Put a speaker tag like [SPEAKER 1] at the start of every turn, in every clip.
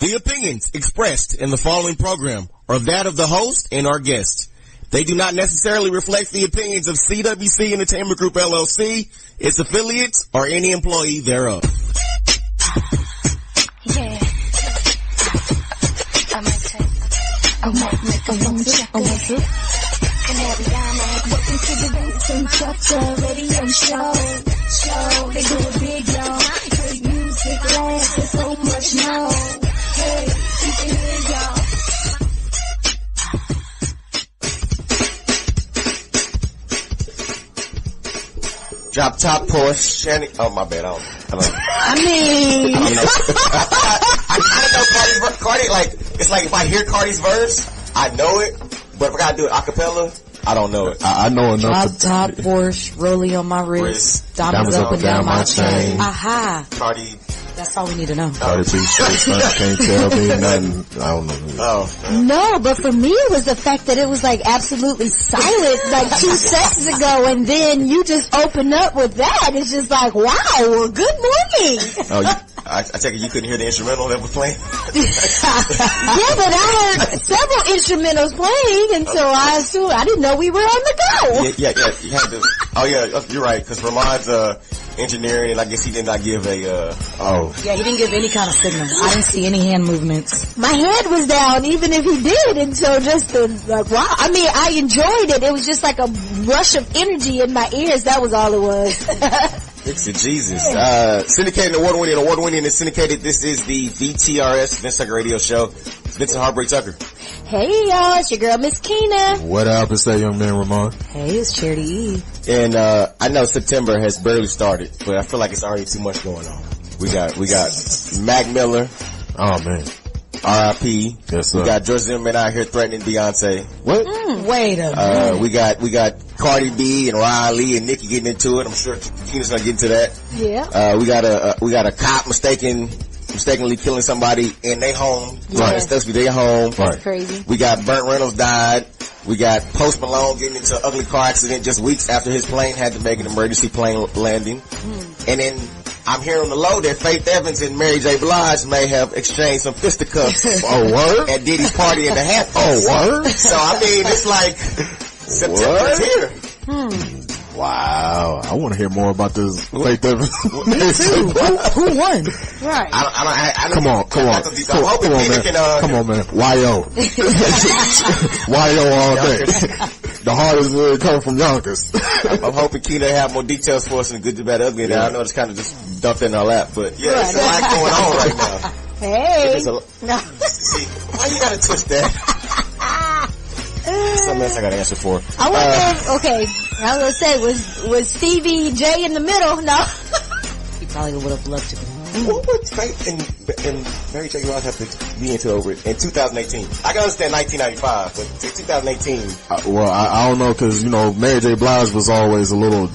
[SPEAKER 1] The opinions expressed in the following program are that of the host and our guests. They do not necessarily reflect the opinions of CWC Entertainment Group LLC, its affiliates, or any employee thereof.
[SPEAKER 2] Yeah. I might make a one check. Canary Diamond, welcome to the Vincent radio show. They do it big, y'all. Great music, laughs, and so much more. Hey, you can hear y'all.
[SPEAKER 1] Drop top Porsche, Shanny. Oh, my bad. I don't know.
[SPEAKER 3] I mean,
[SPEAKER 1] I don't know Cardi, like, it's like if I hear Cardi's verse, I know it, but if I gotta do it a cappella, I don't know it.
[SPEAKER 4] I know enough.
[SPEAKER 3] drop top Porsche, rollie on my wrist, diamonds up and down my chain. Aha.
[SPEAKER 1] Cardi.
[SPEAKER 3] That's all we need to know.
[SPEAKER 4] Cardi B straight can't tell me nothing. I don't know.
[SPEAKER 1] Oh.
[SPEAKER 5] No, but for me it was the fact that it was like absolutely silent like 2 seconds ago, and then you just open up with that. It's just like, wow, well, good morning.
[SPEAKER 1] Oh, I take it you couldn't hear the instrumental that was playing?
[SPEAKER 5] Yeah, but I heard several instrumentals playing, and so I assumed, I didn't know we were on the go.
[SPEAKER 1] Yeah, you had to. Oh yeah, you're right, because Remon's engineering, and I guess he did not give a,
[SPEAKER 3] Yeah, he didn't give any kind of signal. I didn't see any hand movements.
[SPEAKER 5] My head was down, even if he did, and so just like, wow. I mean, I enjoyed it. It was just like a rush of energy in my ears. That was all it was.
[SPEAKER 1] It's Jesus. Syndicated, award-winning and syndicated. This is the VTRS Vincent Radio Show. Vincent Heartbreak Tucker.
[SPEAKER 5] Hey y'all, it's your girl Myskenna.
[SPEAKER 4] What up? It's that young man Remon.
[SPEAKER 3] Hey, it's Charity E.
[SPEAKER 1] And I know September has barely started, but I feel like it's already too much going on. We got Mac Miller.
[SPEAKER 4] Oh man.
[SPEAKER 1] R.I.P.
[SPEAKER 4] Yes, sir.
[SPEAKER 1] We got George Zimmerman out here threatening Beyonce.
[SPEAKER 4] What?
[SPEAKER 3] Wait a minute.
[SPEAKER 1] We got Cardi B and Riley and Nicki getting into it. I'm sure Keena's gonna get into that.
[SPEAKER 5] Yeah.
[SPEAKER 1] We got a cop mistakenly killing somebody in their home.
[SPEAKER 5] Yeah.
[SPEAKER 1] Right. It's supposed to be their home.
[SPEAKER 5] That's crazy.
[SPEAKER 1] We got Burt Reynolds died. We got Post Malone getting into an ugly car accident just weeks after his plane had to make an emergency plane landing. And then I'm hearing on the low that Faith Evans and Mary J. Blige may have exchanged some fisticuffs.
[SPEAKER 4] Oh, word?
[SPEAKER 1] At Diddy's party in the Hamptons.
[SPEAKER 4] Oh, word?
[SPEAKER 1] So, I mean, it's like September's here.
[SPEAKER 4] Wow. I want to hear more about this Faith Evans.
[SPEAKER 3] Me too. Who won?
[SPEAKER 5] Right.
[SPEAKER 1] I
[SPEAKER 4] Come on, man. Come on, man. Y.O. Y.O. all day. The hardest word coming from Yonkers.
[SPEAKER 1] I'm hoping Keena have more details for us in Good, Bad, Ugly. Yeah. I know it's kind of just dumped in our lap, but yeah, there's a lot going on right now.
[SPEAKER 5] Hey.
[SPEAKER 1] See, why you gotta twist that? Something else I gotta answer for.
[SPEAKER 5] I wonder okay, I was gonna say, was Stevie J in the middle? No.
[SPEAKER 3] He probably would have loved to.
[SPEAKER 1] What would Faith and Mary J. Blige have to be into over in 2018? I can understand 1995, but 2018.
[SPEAKER 4] Well, I don't know, because, you know, Mary J. Blige was always a little,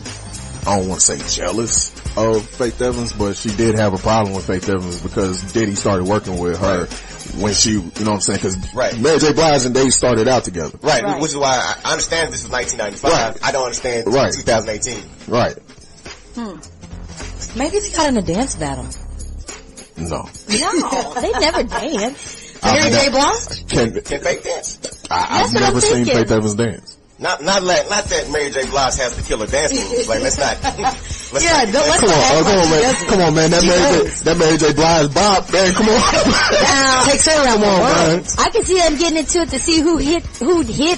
[SPEAKER 4] I don't want to say jealous of Faith Evans, but she did have a problem with Faith Evans because Diddy started working with her when she, you know what I'm saying? Because Mary J. Blige and Diddy started out together.
[SPEAKER 1] Right, which is why I understand this is 1995. I don't understand 2018.
[SPEAKER 4] Right.
[SPEAKER 3] Maybe they got in a dance battle.
[SPEAKER 4] No,
[SPEAKER 5] they never danced.
[SPEAKER 3] Mary J. Blige?
[SPEAKER 1] Can Faith dance?
[SPEAKER 4] I've never seen Faith Evans dance.
[SPEAKER 1] Not that Mary J. Blige has the killer dance moves. Like, let's not.
[SPEAKER 4] Come on, man. That Mary J. Blige bop, man. Come on.
[SPEAKER 3] Takes her around one word.
[SPEAKER 5] I can see them getting into it to see who hit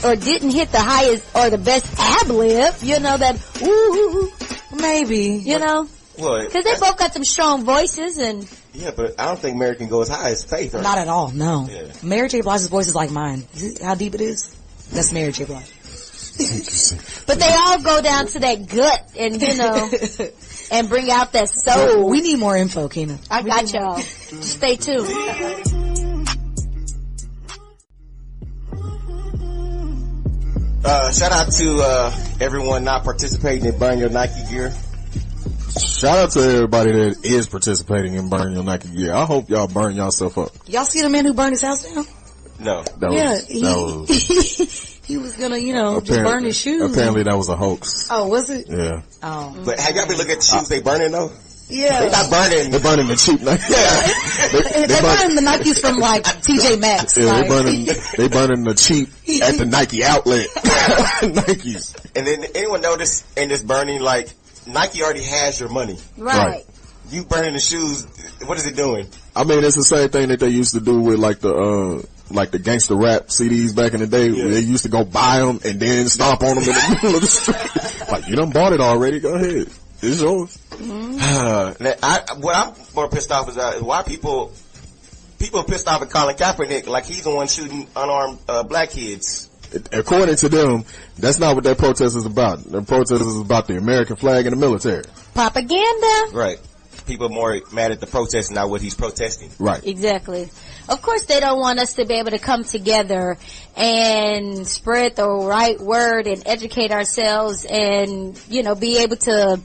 [SPEAKER 5] or didn't hit the highest or the best ad lib. You know that. Ooh,
[SPEAKER 3] maybe.
[SPEAKER 5] You know. Because they both got some strong voices and.
[SPEAKER 1] Yeah, but I don't think Mary can go as high as Faith.
[SPEAKER 3] Not at all, no. Yeah. Mary J. Blige's voice is like mine. How deep it is? That's Mary J. Blige.
[SPEAKER 5] But they all go down to that gut and, you know, and bring out that soul.
[SPEAKER 3] We need more info, Keena.
[SPEAKER 5] I got y'all. Just stay tuned.
[SPEAKER 1] Shout out to everyone not participating in Burn Your Nike Gear.
[SPEAKER 4] Shout out to everybody that is participating in Burn Your Nike Gear. I hope y'all burn yourself up.
[SPEAKER 3] Y'all see the man who burned his house down?
[SPEAKER 1] No.
[SPEAKER 3] He was gonna, just burn his shoes.
[SPEAKER 4] Apparently that was a hoax.
[SPEAKER 3] Oh, was it?
[SPEAKER 4] Yeah.
[SPEAKER 3] Oh.
[SPEAKER 1] But have y'all been looking at the shoes they burning though?
[SPEAKER 3] Yeah.
[SPEAKER 1] They're not burning.
[SPEAKER 4] They're burning the cheap Nike.
[SPEAKER 3] They're burning the Nikes from like TJ Maxx.
[SPEAKER 4] Yeah,
[SPEAKER 3] like.
[SPEAKER 4] they burning the cheap at the Nike outlet. Nikes.
[SPEAKER 1] And then anyone notice in this burning, like, Nike already has your money.
[SPEAKER 5] Right.
[SPEAKER 1] You burning the shoes, what is it doing?
[SPEAKER 4] I mean, it's the same thing that they used to do with like the gangster rap CDs back in the day. Where they used to go buy them and then stomp on them in the middle of the street. Like, you done bought it already. Go ahead. It's yours.
[SPEAKER 1] What I'm more pissed off is why people are pissed off at Colin Kaepernick like he's the one shooting unarmed black kids.
[SPEAKER 4] According to them, that's not what that protest is about. The protest is about the American flag and the military.
[SPEAKER 5] Propaganda.
[SPEAKER 1] Right. People are more mad at the protest, not what he's protesting.
[SPEAKER 4] Right.
[SPEAKER 5] Exactly. Of course, they don't want us to be able to come together and spread the right word and educate ourselves and, you know, be able to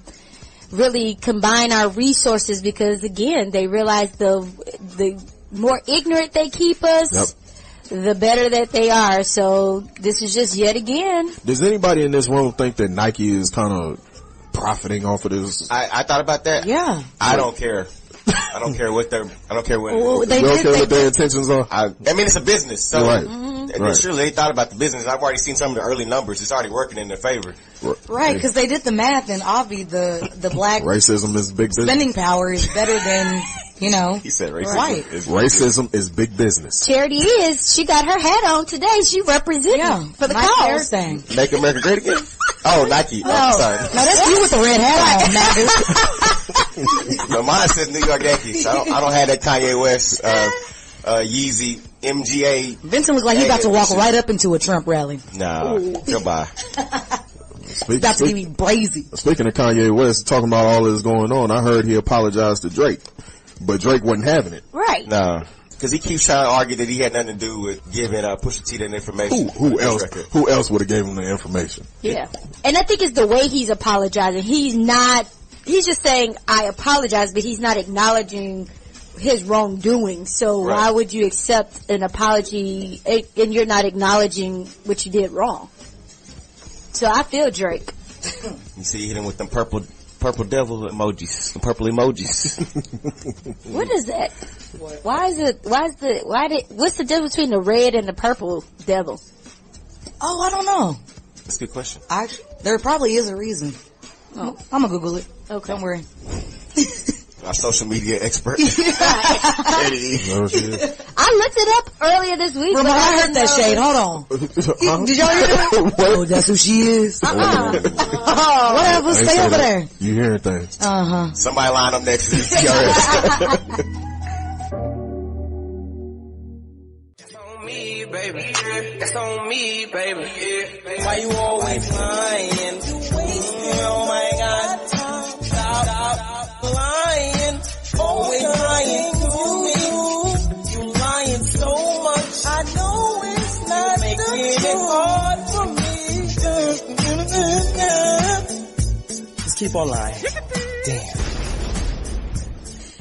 [SPEAKER 5] really combine our resources because, again, they realize the more ignorant they keep us, the better that they are. So this is just yet again.
[SPEAKER 4] Does anybody in this room think that Nike is kind of profiting off of this?
[SPEAKER 1] I thought about that.
[SPEAKER 3] Yeah.
[SPEAKER 1] I don't care. I don't care what their
[SPEAKER 4] intentions are.
[SPEAKER 1] I mean, it's a business, so
[SPEAKER 4] Right.
[SPEAKER 1] surely they thought about the business. I've already seen some of the early numbers. It's already working in their favor.
[SPEAKER 3] Right, because they did the math, and Avi, the black
[SPEAKER 4] racism is big business.
[SPEAKER 3] spending power is better than, you know.
[SPEAKER 1] He said racism.
[SPEAKER 3] Right.
[SPEAKER 4] Racism is big business.
[SPEAKER 5] Charity is. She got her hat on today. She representing for the cause.
[SPEAKER 3] Thing.
[SPEAKER 1] Make America great again? Oh, Nike. Oh, sorry.
[SPEAKER 3] No, that's you with the red hat on, Matt.
[SPEAKER 1] No, mine says New York Yankees. I don't have that Kanye West, Yeezy, MGA.
[SPEAKER 3] Vincent looks like he's about to walk right up into a Trump rally.
[SPEAKER 1] Nah, goodbye.
[SPEAKER 3] About to be brazy.
[SPEAKER 4] Speaking of Kanye West, talking about all this going on, I heard he apologized to Drake, but Drake wasn't having it.
[SPEAKER 5] Right.
[SPEAKER 1] Nah. Because he keeps trying to argue that he had nothing to do with giving Pusha T that information.
[SPEAKER 4] Who else would have gave him the information?
[SPEAKER 5] Yeah. And I think it's the way he's apologizing. He's just saying, I apologize, but he's not acknowledging his wrongdoing. So why would you accept an apology and you're not acknowledging what you did wrong? So I feel Drake.
[SPEAKER 1] You see, he hit him with them purple devil emojis, the purple emojis.
[SPEAKER 5] What is that? What's the difference between the red and the purple devil?
[SPEAKER 3] Oh, I don't know.
[SPEAKER 1] That's a good question.
[SPEAKER 3] There probably is a reason. Oh, I'm gonna Google it.
[SPEAKER 5] Okay.
[SPEAKER 3] Don't worry.
[SPEAKER 1] Our social media expert.
[SPEAKER 5] I looked it up earlier this week.
[SPEAKER 3] Remember, I heard that shade. Hold on. Did y'all hear that? Oh, that's who she is. Whatever. Stay over there.
[SPEAKER 4] You hearing things.
[SPEAKER 1] Somebody line up next to VTRS.
[SPEAKER 6] Baby, that's on me, baby. Why you always lying? Oh my God, stop lying. Always lying to me. You lying so much. I know it's not making it hard for me. Just keep on lying. Damn.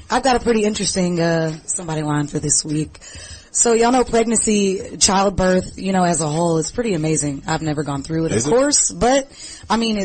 [SPEAKER 3] I've got a pretty interesting somebody line for this week. So y'all know pregnancy, childbirth, you know, as a whole, it's pretty amazing. I've never gone through it, of course, but I mean,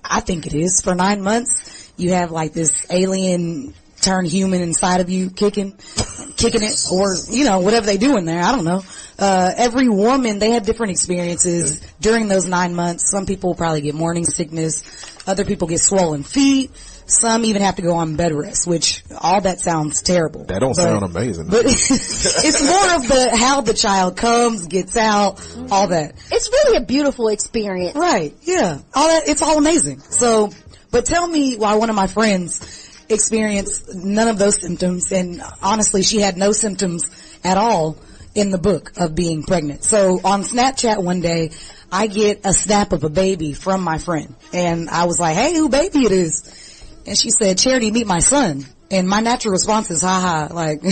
[SPEAKER 3] I think it is. For 9 months, you have like this alien turned human inside of you kicking it, or, you know, whatever they do in there. I don't know. Every woman, they have different experiences during those 9 months. Some people probably get morning sickness. Other people get swollen feet. Some even have to go on bed rest, which all that sounds terrible.
[SPEAKER 4] That don't sound amazing.
[SPEAKER 3] But it's more of how the child comes, gets out, all that.
[SPEAKER 5] It's really a beautiful experience.
[SPEAKER 3] Right, yeah. All that, it's all amazing. So, but tell me why one of my friends experienced none of those symptoms, and honestly, she had no symptoms at all in the book of being pregnant. So on Snapchat one day, I get a snap of a baby from my friend, and I was like, hey, who baby it is? And she said, Charity, meet my son. And my natural response is, haha, like,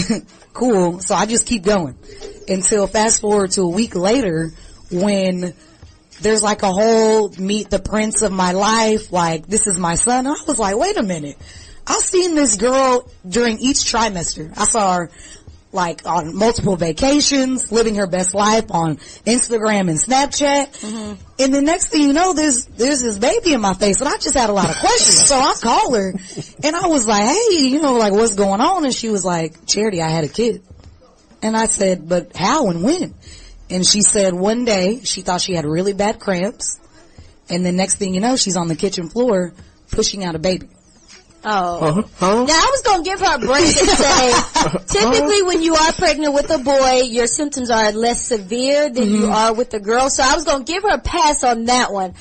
[SPEAKER 3] cool. So I just keep going until fast forward to a week later when there's like a whole meet the prince of my life, like, this is my son. And I was like, wait a minute. I've seen this girl during each trimester. I saw her like on multiple vacations, living her best life on Instagram and Snapchat.
[SPEAKER 5] Mm-hmm.
[SPEAKER 3] And the next thing you know, there's this baby in my face, and I just had a lot of questions. So I called her, and I was like, hey, you know, like, what's going on? And she was like, Charity, I had a kid. And I said, but how and when? And she said one day she thought she had really bad cramps, and the next thing you know, she's on the kitchen floor pushing out a baby.
[SPEAKER 5] Oh. Now, I was going to give her a break and say, typically when you are pregnant with a boy, your symptoms are less severe than you are with a girl. So I was going to give her a pass on that one.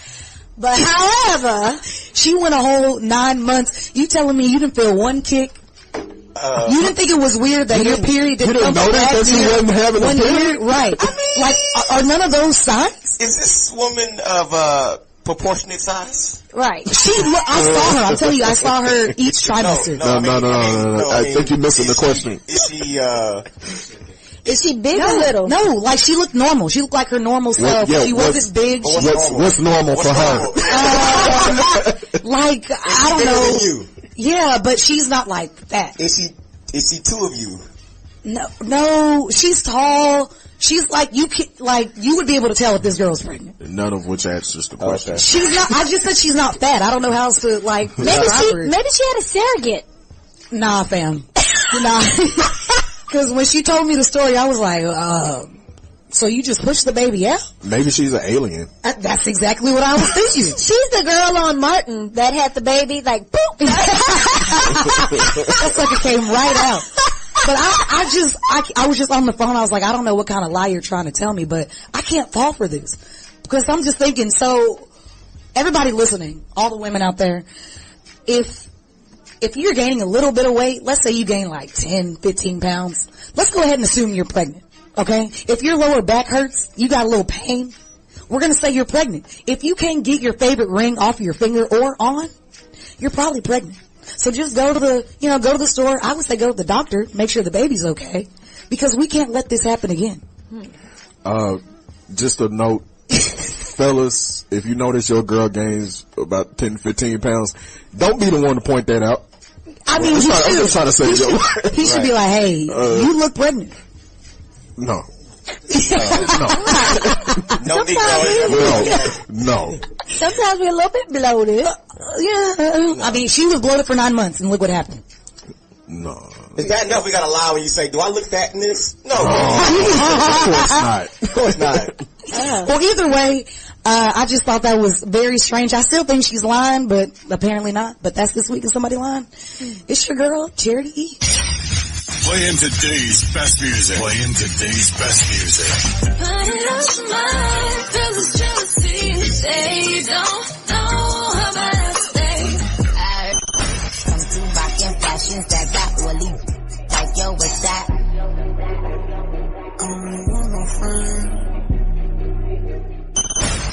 [SPEAKER 5] But however,
[SPEAKER 3] she went a whole 9 months. You telling me you didn't feel one kick? You didn't think it was weird that your period didn't come back?
[SPEAKER 4] That she wasn't having a period?
[SPEAKER 3] Right.
[SPEAKER 1] I mean,
[SPEAKER 3] like, are none of those signs?
[SPEAKER 1] Is this woman of proportionate size?
[SPEAKER 5] right.
[SPEAKER 3] I saw her. I'm telling you, I saw her each trimester.
[SPEAKER 4] No. I think you're missing the question.
[SPEAKER 5] Is she big or little?
[SPEAKER 3] No, like she looked normal. She looked like her normal self. She wasn't big.
[SPEAKER 4] What's normal for her?
[SPEAKER 3] Like, I don't know.
[SPEAKER 1] Than you?
[SPEAKER 3] Yeah, but she's not like that.
[SPEAKER 1] Is she two of you?
[SPEAKER 3] No, she's tall. She's like, you would be able to tell if this girl's pregnant.
[SPEAKER 4] None of which answers the question.
[SPEAKER 1] Okay.
[SPEAKER 3] She's not, I just said she's not fat. I don't know how else to, like,
[SPEAKER 5] Maybe she had a surrogate.
[SPEAKER 3] Nah, fam. Nah. Cause when she told me the story, I was like, so you just pushed the baby out?
[SPEAKER 4] Maybe she's an alien.
[SPEAKER 3] That's exactly what I was thinking.
[SPEAKER 5] She's the girl on Martin that had the baby, like, boop.
[SPEAKER 3] That sucker came right out. But I was just on the phone. I was like, I don't know what kind of lie you're trying to tell me, but I can't fall for this. Because I'm just thinking, so everybody listening, all the women out there, if you're gaining a little bit of weight, let's say you gain like 10, 15 pounds, let's go ahead and assume you're pregnant. Okay? If your lower back hurts, you got a little pain, we're gonna say you're pregnant. If you can't get your favorite ring off your finger or on, you're probably pregnant. So just go to the store. I would say go to the doctor, make sure the baby's okay, because we can't let this happen again.
[SPEAKER 4] Just a note, fellas, if you notice your girl gains about 10, 15 pounds, don't be the one to point that out.
[SPEAKER 3] I mean,
[SPEAKER 4] I'm just trying to say
[SPEAKER 3] he should be like, hey, you look pregnant.
[SPEAKER 4] No. No.
[SPEAKER 5] Sometimes we're a little bit bloated.
[SPEAKER 3] Yeah. I mean, she was bloated for 9 months, and look what happened.
[SPEAKER 4] No.
[SPEAKER 1] Is that enough? We gotta lie when you say, do I look fat in this? No.
[SPEAKER 4] Of course not.
[SPEAKER 1] Of course not.
[SPEAKER 3] Well, either way, I just thought that was very strange. I still think she's lying, but apparently not. But that's This Week in Somebody Lying. It's your girl, Charity E.
[SPEAKER 7] Playing today's best music. Put it on mine, feel this jealousy. They don't know how bad I stay.
[SPEAKER 2] Come through rockin' fashions that got Wally. Like, yo, what's that?
[SPEAKER 6] I don't want no friend.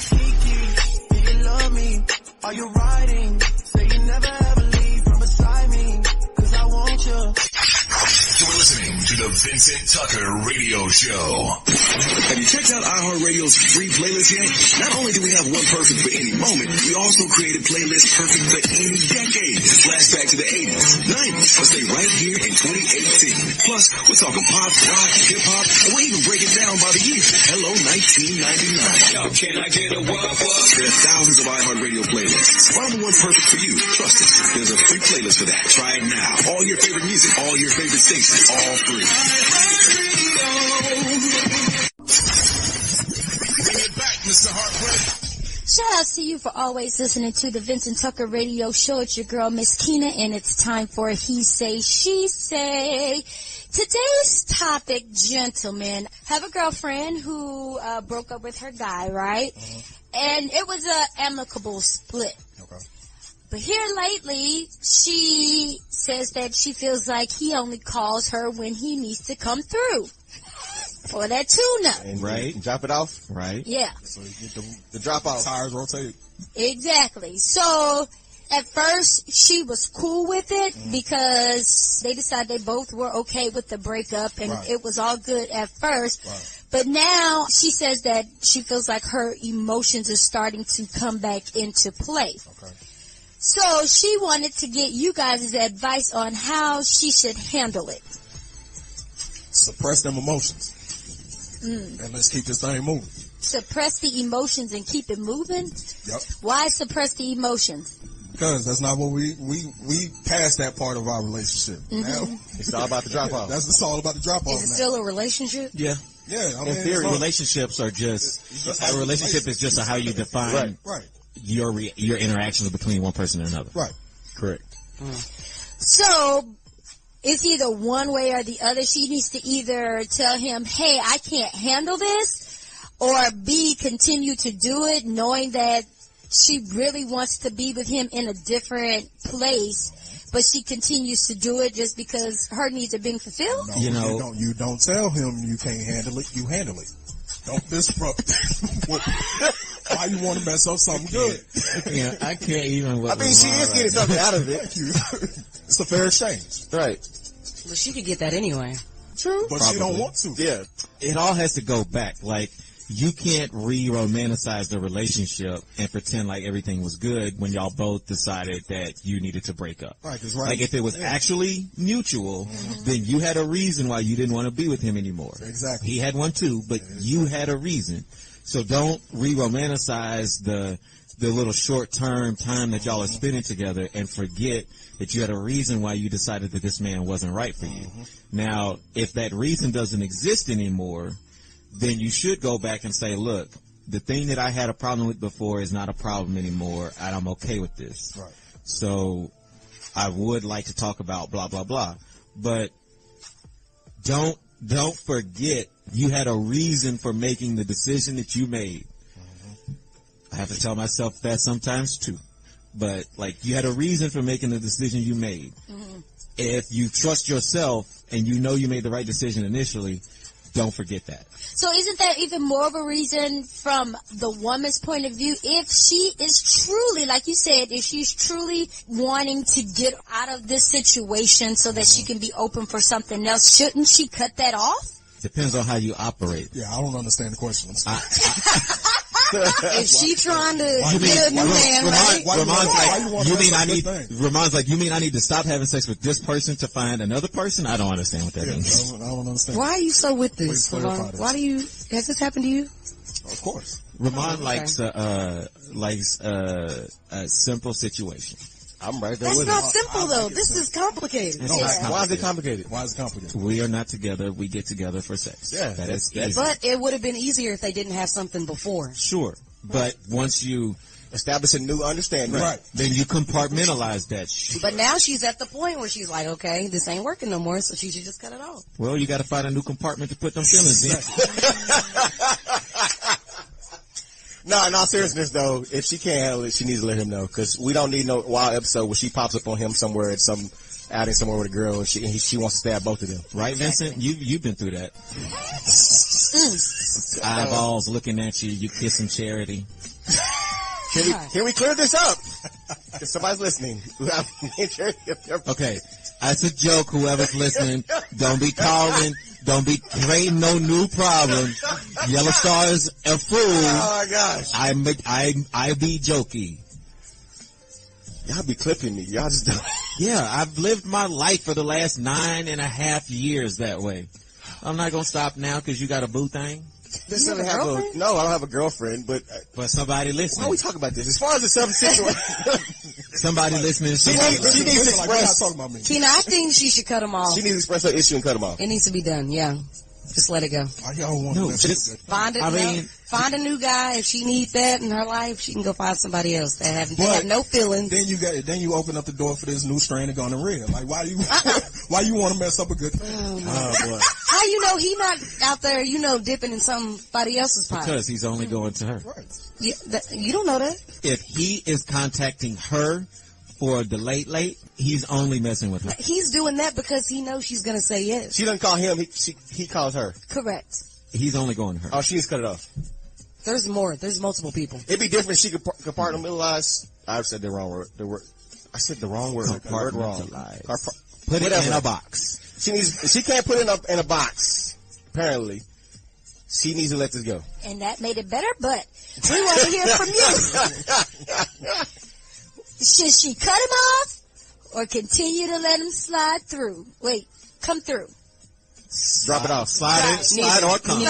[SPEAKER 6] Kiki, do you love me? Are you riding? Say you never ever leave from beside me. 'Cause I want you.
[SPEAKER 7] You're listening to the Vincent Tucker Radio Show.
[SPEAKER 8] Have you checked out iHeartRadio's free playlist yet? Not only do we have one perfect for any moment, we also created playlists perfect for any decade. Flashback to the 80s, 90s, or stay right here in 2018. Plus, we're talking pop, rock, hip-hop, and we'll even break it down by the year. Hello, 1999.
[SPEAKER 7] Yo, can I get a what?
[SPEAKER 8] There are thousands of iHeartRadio playlists. Find the one perfect for you. Trust us, there's a free playlist for that. Try it now. All your favorite music, all your favorite stations, all free.
[SPEAKER 7] Bring it back, Mr. Heartbreak.
[SPEAKER 5] Shout out to you for always listening to the Vincent Tucker Radio Show. It's your girl, Myskenna, and it's time for He Say, She Say. Today's topic, gentlemen, have a girlfriend who broke up with her guy, right? And it was an amicable split.
[SPEAKER 1] Okay.
[SPEAKER 5] But here lately, she says that she feels like he only calls her when he needs to come through for that tune-up.
[SPEAKER 1] And drop it off.
[SPEAKER 9] Right.
[SPEAKER 5] Yeah,
[SPEAKER 1] So you get the drop off.
[SPEAKER 9] Tires rotate.
[SPEAKER 5] exactly. So at first, she was cool with it because they decided they both were okay with the breakup, and it was all good at first. But now she says that she feels like her emotions are starting to come back into play.
[SPEAKER 1] Okay.
[SPEAKER 5] So she wanted to get you guys' advice on how she should handle it.
[SPEAKER 9] suppress them emotions. And let's keep this thing moving.
[SPEAKER 5] Suppress the emotions and keep it moving?
[SPEAKER 9] Yep.
[SPEAKER 5] Why suppress the emotions?
[SPEAKER 9] Because that's not what we passed that part of our relationship. Now,
[SPEAKER 1] It's all about the drop off.
[SPEAKER 9] it's all about the drop off.
[SPEAKER 3] Is it still a relationship?
[SPEAKER 10] Yeah.
[SPEAKER 9] Yeah, I mean,
[SPEAKER 10] In theory,
[SPEAKER 9] it's
[SPEAKER 10] relationships are just a relationship is just how you define
[SPEAKER 9] right,
[SPEAKER 10] your interactions between one person and another.
[SPEAKER 9] right.
[SPEAKER 1] Correct.
[SPEAKER 5] So, it's either one way or the other. She needs to either tell him, hey, I can't handle this, or B, continue to do it knowing that she really wants to be with him in a different place, but she continues to do it just because her needs are being fulfilled?
[SPEAKER 9] No, you don't tell him you can't handle it. You handle it. Don't disrupt. Why you want to mess up something good?
[SPEAKER 10] Yeah, I can't even.
[SPEAKER 1] I mean, she is getting something out of it.
[SPEAKER 9] It's a fair exchange.
[SPEAKER 1] Right.
[SPEAKER 3] Well, she could get that anyway.
[SPEAKER 9] True. But she don't want to.
[SPEAKER 1] Yeah.
[SPEAKER 10] It all has to go back. Like, you can't re-romanticize the relationship and pretend like everything was good when y'all both decided that you needed to break up.
[SPEAKER 9] Right,
[SPEAKER 10] Like, if it was actually mutual, then you had a reason why you didn't want to be with him anymore.
[SPEAKER 9] Exactly.
[SPEAKER 10] He had one too, but you had a reason. So don't re-romanticize the little short-term time that y'all are spending together and forget that you had a reason why you decided that this man wasn't right for you. Now, if that reason doesn't exist anymore, then you should go back and say, look, the thing that I had a problem with before is not a problem anymore, and I'm okay with this.
[SPEAKER 9] Right.
[SPEAKER 10] So I would like to talk about blah, blah, blah. But don't forget you had a reason for making the decision that you made. I have to tell myself that sometimes too. But, like, you had a reason for making the decision you made. If you trust yourself and you know you made the right decision initially, don't forget that.
[SPEAKER 5] So isn't that even more of a reason from the woman's point of view? If she is truly, like you said, if she's truly wanting to get out of this situation so that she can be open for something else, shouldn't she cut that off?
[SPEAKER 10] Depends on how you operate.
[SPEAKER 9] Yeah, I don't understand the question.
[SPEAKER 3] If she trying to get a new man,
[SPEAKER 10] Ramon's like, you mean I need to stop having sex with this person to find another person? I don't understand what that means.
[SPEAKER 9] I don't understand.
[SPEAKER 3] why are you so with this?
[SPEAKER 9] Please clarify this.
[SPEAKER 3] Why do you? Has this happened to you?
[SPEAKER 9] Of course.
[SPEAKER 10] Ramon likes a simple situation.
[SPEAKER 1] I'm right there
[SPEAKER 3] That's
[SPEAKER 1] with
[SPEAKER 3] not
[SPEAKER 1] him.
[SPEAKER 3] simple though. This is complicated.
[SPEAKER 10] It's
[SPEAKER 1] No,
[SPEAKER 10] not
[SPEAKER 1] why is it complicated?
[SPEAKER 9] Why is it complicated?
[SPEAKER 10] We are not together. We get together for sex.
[SPEAKER 1] Yeah,
[SPEAKER 10] that is
[SPEAKER 1] that's-
[SPEAKER 10] easy.
[SPEAKER 3] But it would have been easier if they didn't have something before.
[SPEAKER 10] Sure. But once you
[SPEAKER 1] Establish a new understanding.
[SPEAKER 9] Right.
[SPEAKER 10] then you compartmentalize that shit.
[SPEAKER 3] But now she's at the point where she's like, okay, this ain't working no more, so she should just cut it off.
[SPEAKER 10] Well, you got to find a new compartment to put them feelings in.
[SPEAKER 1] No, in all seriousness though, if she can't handle it, she needs to let him know. Cause we don't need no wild episode where she pops up on him somewhere at some outing somewhere with a girl and she wants to stab both of them.
[SPEAKER 10] Right, Vincent? You've been through that. Eyeballs looking at you, you kissing Charity.
[SPEAKER 1] Can we clear this up? If somebody's listening.
[SPEAKER 10] Okay, that's a joke. Whoever's listening, don't be calling. Don't be creating no new problems. Yellostar is a fool.
[SPEAKER 1] Oh my gosh.
[SPEAKER 10] I be jokey.
[SPEAKER 1] Y'all be clipping me. Y'all just don't.
[SPEAKER 10] Yeah, I've lived my life for the last 9.5 years that way. I'm not gonna stop now because you got a boo thing.
[SPEAKER 1] This
[SPEAKER 3] You have
[SPEAKER 1] doesn't
[SPEAKER 3] a
[SPEAKER 1] have
[SPEAKER 3] girlfriend?
[SPEAKER 1] no, I don't have a girlfriend, but
[SPEAKER 10] But somebody
[SPEAKER 1] why
[SPEAKER 10] listening.
[SPEAKER 1] we talk about this? As far as the situation,
[SPEAKER 10] Somebody listening.
[SPEAKER 1] she
[SPEAKER 10] somebody
[SPEAKER 1] needs to
[SPEAKER 9] Like, we're not
[SPEAKER 1] express.
[SPEAKER 9] talking about me.
[SPEAKER 3] Tina, I think she should cut him off.
[SPEAKER 1] She needs to express her issue and cut him off.
[SPEAKER 3] It needs to be done, yeah. Just let it go.
[SPEAKER 9] Why y'all want
[SPEAKER 10] No,
[SPEAKER 9] to
[SPEAKER 10] just
[SPEAKER 3] Find it.
[SPEAKER 10] I mean-
[SPEAKER 3] find a new guy. If she needs that in her life, she can go find somebody else that have no feelings.
[SPEAKER 9] Then you open up the door for this new strain of gonorrhea. Like, why why you want to mess up a good thing?
[SPEAKER 1] Oh boy.
[SPEAKER 3] How you know he not out there, dipping in somebody else's pot?
[SPEAKER 10] because he's only going to her.
[SPEAKER 3] You don't know that.
[SPEAKER 10] If he is contacting her for the late, he's only messing with her.
[SPEAKER 3] He's doing that because he knows she's going to say yes.
[SPEAKER 1] She doesn't call him. He calls her.
[SPEAKER 5] Correct.
[SPEAKER 10] He's only going to her.
[SPEAKER 1] Oh, she needs to cut it off.
[SPEAKER 3] There's more. There's multiple people.
[SPEAKER 1] It'd be different if she could compartmentalize. I've said the wrong word. I said the wrong word. The word wrong.
[SPEAKER 10] Put it in
[SPEAKER 1] Whatever.
[SPEAKER 10] a box.
[SPEAKER 1] She can't put it in a box. Apparently, she needs to let this go.
[SPEAKER 5] And that made it better, but we want to hear from you. Should she cut him off or continue to let him slide through? Wait, come through.
[SPEAKER 10] Drop it off. Slide or come.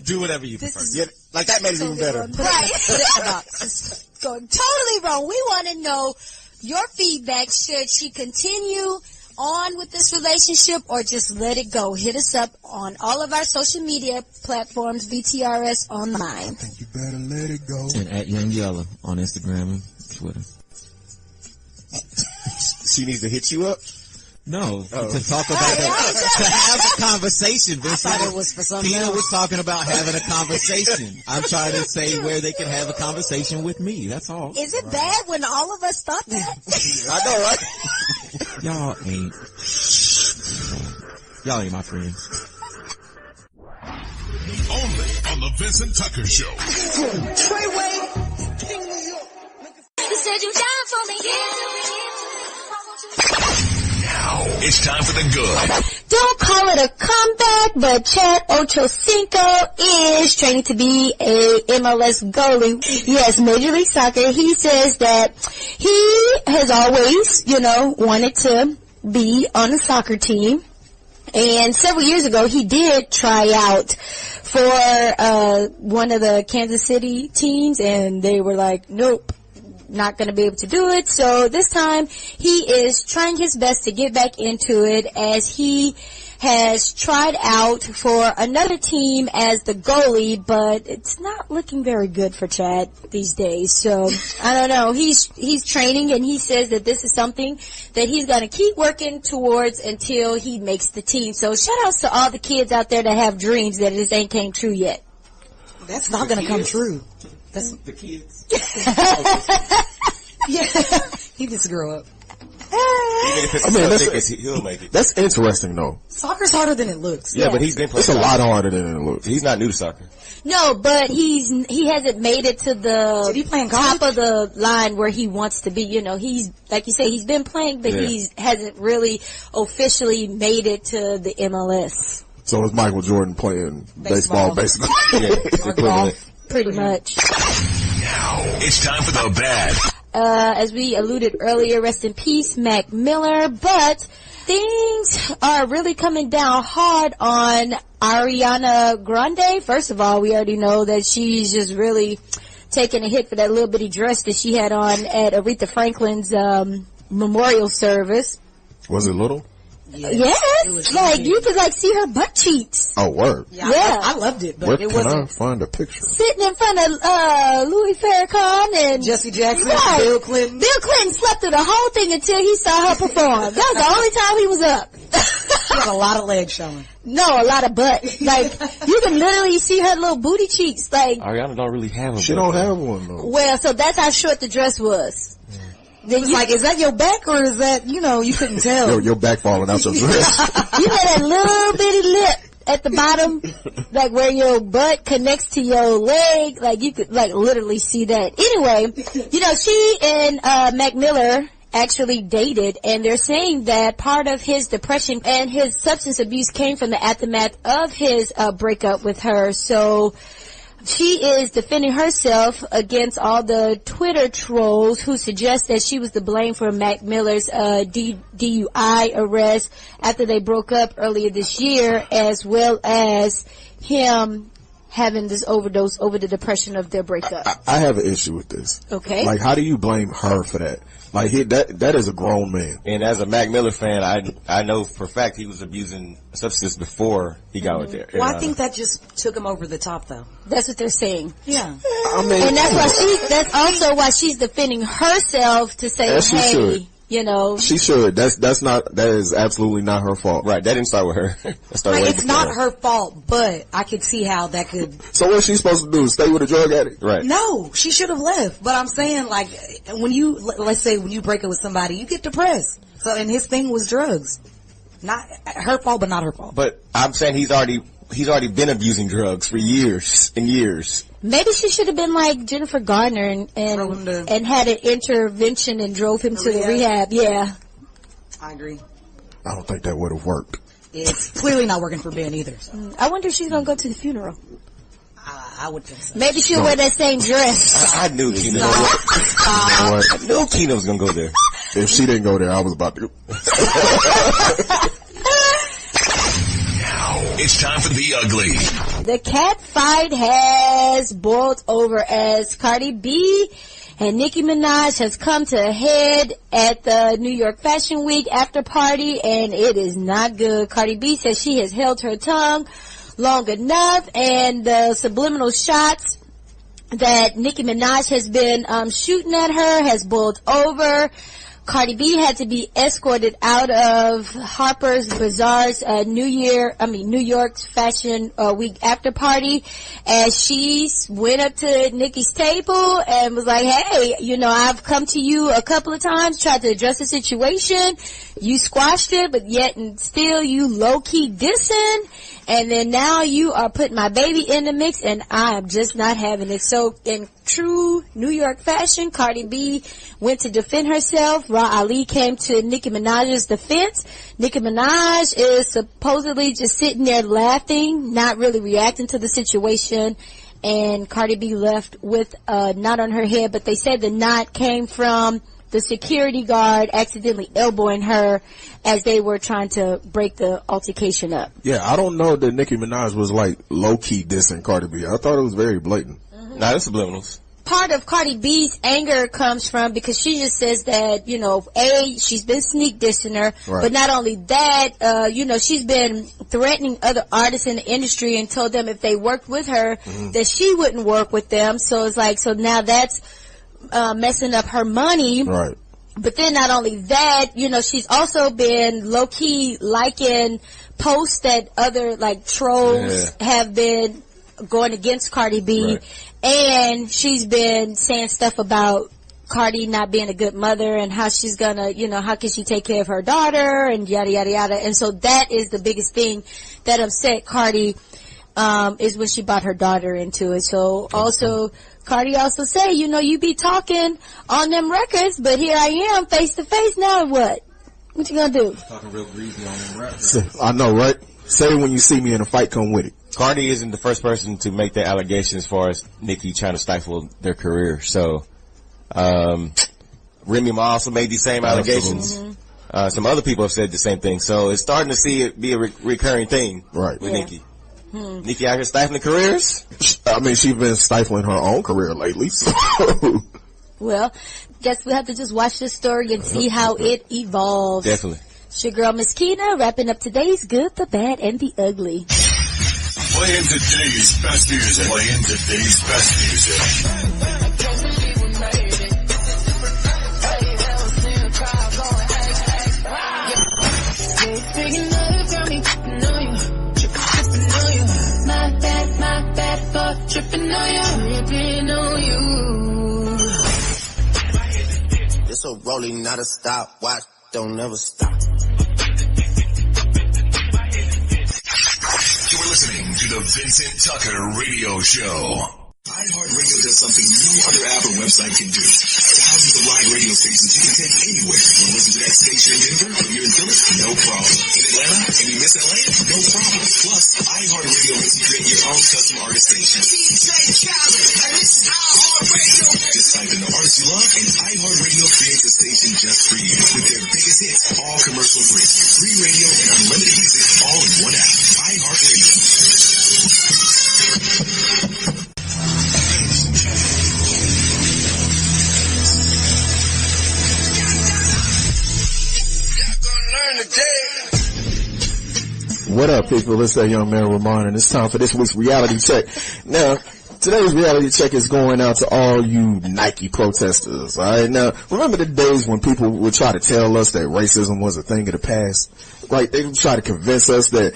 [SPEAKER 10] Do whatever you prefer.
[SPEAKER 1] Yeah, like that made it even better.
[SPEAKER 5] Right. This is going totally wrong. We want to know your feedback. Should she continue on with this relationship or just let it go? Hit us up on all of our social media platforms, VTRS Online.
[SPEAKER 9] I think you better let it go.
[SPEAKER 10] And at Young Yella on Instagram and Twitter.
[SPEAKER 1] She needs to hit you up?
[SPEAKER 10] No, to talk about to have a conversation.
[SPEAKER 3] I thought it was for something
[SPEAKER 10] Tina
[SPEAKER 3] else.
[SPEAKER 10] was talking about having a conversation. I'm trying to say where they can have a conversation with me. That's all.
[SPEAKER 5] Is it bad when all of us thought that?
[SPEAKER 1] I know, right?
[SPEAKER 10] Y'all ain't my friends.
[SPEAKER 8] Only on the Vincent Tucker Show.
[SPEAKER 6] Treyway, King New York.
[SPEAKER 7] You said you down for me,
[SPEAKER 8] Now it's time for the good.
[SPEAKER 5] Don't call it a comeback, but Chad Ochocinco is training to be a MLS goalie. Yes, Major League Soccer. He says that he has always, wanted to be on a soccer team. And several years ago, he did try out for one of the Kansas City teams, and they were like, nope, not going to be able to do it. So this time, he is trying his best to get back into it, as he has tried out for another team as the goalie, but it's not looking very good for Chad these days. So I don't know. He's training, and he says that this is something that he's going to keep working towards until he makes the team. So shout outs to all the kids out there that have dreams that this ain't came true yet.
[SPEAKER 3] That's not going to come true. That's
[SPEAKER 1] The kids.
[SPEAKER 3] yeah. He needs to grow up.
[SPEAKER 1] He'll make it.
[SPEAKER 4] That's interesting though.
[SPEAKER 3] Soccer's harder than it looks.
[SPEAKER 1] Yeah, but he's been playing.
[SPEAKER 4] It's a lot harder than it looks.
[SPEAKER 1] He's not new to soccer.
[SPEAKER 5] No, but he hasn't made it to the
[SPEAKER 3] Did he play in
[SPEAKER 5] top
[SPEAKER 3] college?
[SPEAKER 5] of the line where he wants to be. He's, like you say, he's been playing, but he hasn't really officially made it to the MLS.
[SPEAKER 4] So is Michael Jordan playing baseball basically?
[SPEAKER 1] Equivalent.
[SPEAKER 5] Pretty much.
[SPEAKER 8] Now it's time for the bad.
[SPEAKER 5] As we alluded earlier, rest in peace, Mac Miller, but things are really coming down hard on Ariana Grande. First of all, we already know that she's just really taking a hit for that little bitty dress that she had on at Aretha Franklin's memorial service.
[SPEAKER 4] Was it little?
[SPEAKER 5] Yes, like you could see her butt cheeks.
[SPEAKER 4] Oh, word.
[SPEAKER 3] Yeah.
[SPEAKER 5] Yeah.
[SPEAKER 3] I loved it, but
[SPEAKER 4] Where
[SPEAKER 3] it
[SPEAKER 4] can I
[SPEAKER 3] wasn't.
[SPEAKER 4] find a picture?
[SPEAKER 5] Sitting in front of Louis Farrakhan and
[SPEAKER 3] Jesse Jackson,
[SPEAKER 5] Right.
[SPEAKER 3] Bill Clinton.
[SPEAKER 5] Bill Clinton slept through the whole thing until he saw her perform. That was the only time he was up.
[SPEAKER 3] She had a lot of legs showing.
[SPEAKER 5] No, a lot of butt. Like, you can literally see her little booty cheeks. Like,
[SPEAKER 1] Ariana don't really have a
[SPEAKER 4] She don't have one though.
[SPEAKER 5] well, so that's how short the dress was. Then
[SPEAKER 3] It's like, is that your back or is that, you couldn't tell.
[SPEAKER 4] Your back falling out your dress.
[SPEAKER 5] you had that little bitty lip at the bottom, like where your butt connects to your leg. Like, you could, literally see that. Anyway, she and Mac Miller actually dated, and they're saying that part of his depression and his substance abuse came from the aftermath of his breakup with her. So she is defending herself against all the Twitter trolls who suggest that she was to blame for Mac Miller's DUI arrest after they broke up earlier this year, as well as him having this overdose over the depression of their breakup.
[SPEAKER 4] I have an issue with this.
[SPEAKER 5] Okay.
[SPEAKER 4] Like, how do you blame her for that? Like, that is a grown man.
[SPEAKER 1] And as a Mac Miller fan, I know for a fact he was abusing substance before he got with there.
[SPEAKER 3] Well, I think that just took him over the top, though.
[SPEAKER 5] That's what they're saying.
[SPEAKER 3] Yeah.
[SPEAKER 4] I mean,
[SPEAKER 5] And that's also why she's defending herself to say,
[SPEAKER 4] As she
[SPEAKER 5] hey,
[SPEAKER 4] should. She should. That is absolutely not her fault.
[SPEAKER 1] Right, that didn't start with her. That started way
[SPEAKER 3] It's
[SPEAKER 1] before
[SPEAKER 3] not her fault, but I could see how that could.
[SPEAKER 4] So what's she supposed to do? Stay with a drug addict?
[SPEAKER 1] Right.
[SPEAKER 3] No, she should have left. But I'm saying, let's say when you break up with somebody, you get depressed. So, and his thing was drugs. Not her fault, but not her fault.
[SPEAKER 1] But I'm saying he's already been abusing drugs for years and years.
[SPEAKER 5] maybe she should have been like Jennifer Gardner and had an intervention and drove him to the rehab. Yeah.
[SPEAKER 3] I agree.
[SPEAKER 4] I don't think that would have worked.
[SPEAKER 3] It's clearly not working for Ben either. So.
[SPEAKER 5] I wonder if she's going to go to the funeral.
[SPEAKER 3] I would think so.
[SPEAKER 5] Maybe she'll wear that same dress.
[SPEAKER 1] I knew Keno. I knew Keno was gonna go there.
[SPEAKER 4] If she didn't go there, I was about to go.
[SPEAKER 8] Now It's time for The Ugly.
[SPEAKER 5] The cat fight has boiled over as Cardi B and Nicki Minaj has come to a head at the New York Fashion Week after party, and it is not good. Cardi B says she has held her tongue long enough, and the subliminal shots that Nicki Minaj has been shooting at her has boiled over. Cardi B had to be escorted out of Harper's Bazaar's New York's Fashion Week after party, as she went up to Nicki's table and was like, hey, I've come to you a couple of times, tried to address the situation. You squashed it, but yet and still you low-key dissing. And then now you are putting my baby in the mix, and I am just not having it. So in true New York fashion, Cardi B went to defend herself. Ra Ali came to Nicki Minaj's defense. Nicki Minaj is supposedly just sitting there laughing, not really reacting to the situation. And Cardi B left with a knot on her head, but they said the knot came from the security guard accidentally elbowing her as they were trying to break the altercation up.
[SPEAKER 4] Yeah, I don't know that Nicki Minaj was like low-key dissing Cardi B. I thought it was very blatant.
[SPEAKER 1] Mm-hmm. Nah, that's subliminals.
[SPEAKER 5] Part of Cardi B's anger comes from because she just says that, she's been sneak dissing her, right. But not only that, she's been threatening other artists in the industry and told them if they worked with her, that she wouldn't work with them. So it's like, so now that's messing up her money.
[SPEAKER 4] Right.
[SPEAKER 5] But then not only that, she's also been low-key liking posts that other, trolls have been going against Cardi B. Right. And she's been saying stuff about Cardi not being a good mother and how she's gonna, how can she take care of her daughter and yada, yada, yada. And so that is the biggest thing that upset Cardi, is when she brought her daughter into it. So also, Cardi also say, you be talking on them records, but here I am face to face. Now what? What you gonna do?
[SPEAKER 10] Talking real greasy on them records.
[SPEAKER 4] I know, right? Say when you see me in a fight, come with it.
[SPEAKER 1] Cardi isn't the first person to make that allegation as far as Nicki trying to stifle their career. So, Remy Ma also made these same allegations. Mm-hmm. Some other people have said the same thing. So it's starting to see it be a recurring thing with Nicki. Nicki out here stifling careers?
[SPEAKER 4] I mean, she's been stifling her own career lately. So.
[SPEAKER 5] Well, guess we have to just watch this story and see how it evolves.
[SPEAKER 1] Definitely.
[SPEAKER 5] It's your girl Myskenna wrapping up today's Good, the Bad, and the Ugly.
[SPEAKER 8] Playing today's best music. Playing today's best music.
[SPEAKER 7] Tripping on you.
[SPEAKER 6] It's a rolling, not a stopwatch. Don't never stop.
[SPEAKER 8] You're listening to the Vincent Tucker Radio Show. iHeartRadio does something no other app or website can do. Thousands of live radio stations you can take anywhere. Want to listen to that station in Denver or you're in Philly? No problem. In Atlanta? And you miss LA? No problem. Plus, iHeartRadio lets you create your own custom artist station. DJ Khaled, and this is iHeartRadio. Just type in the artist you love and iHeartRadio creates a station just for you. With their biggest hits, all commercial free. Free radio and unlimited music all in one app. iHeartRadio.
[SPEAKER 4] What up, people? It's that young man Remon, and it's time for this week's reality check. Now, today's reality check is going out to all you Nike protesters. All right, now remember the days when people would try to tell us that racism was a thing of the past? Like they would try to convince us that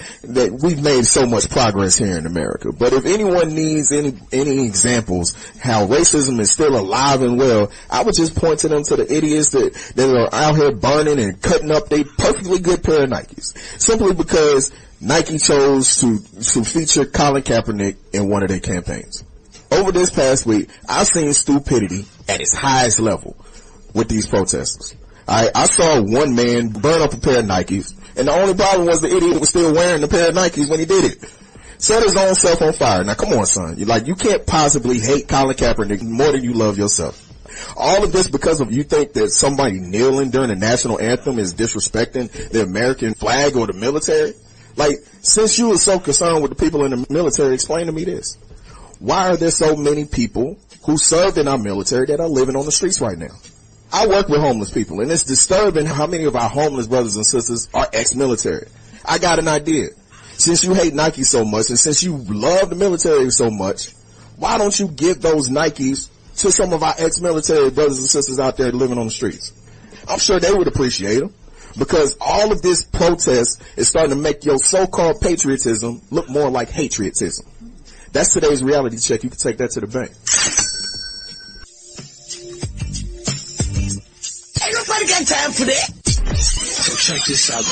[SPEAKER 4] we've made so much progress here in America. But if anyone needs any examples how racism is still alive and well, I would just point to them to the idiots that are out here burning and cutting up their perfectly good pair of Nikes simply because Nike chose to feature Colin Kaepernick in one of their campaigns. Over this past week, I've seen stupidity at its highest level with these protesters. I saw one man burn up a pair of Nikes, and the only problem was the idiot was still wearing the pair of Nikes when he did it. Set his own self on fire. Now come on, son. You can't possibly hate Colin Kaepernick more than you love yourself. All of this because of you think that somebody kneeling during the national anthem is disrespecting the American flag or the military? Like, since you were so concerned with the people in the military, explain to me this. Why are there so many people who served in our military that are living on the streets right now? I work with homeless people, and it's disturbing how many of our homeless brothers and sisters are ex-military. I got an idea. Since you hate Nike so much, and since you love the military so much, why don't you give those Nikes to some of our ex-military brothers and sisters out there living on the streets? I'm sure they would appreciate them, because all of this protest is starting to make your so-called patriotism look more like hatriotism. That's today's reality check. You can take that to the bank.
[SPEAKER 8] Ain't nobody got time for that. So check this out.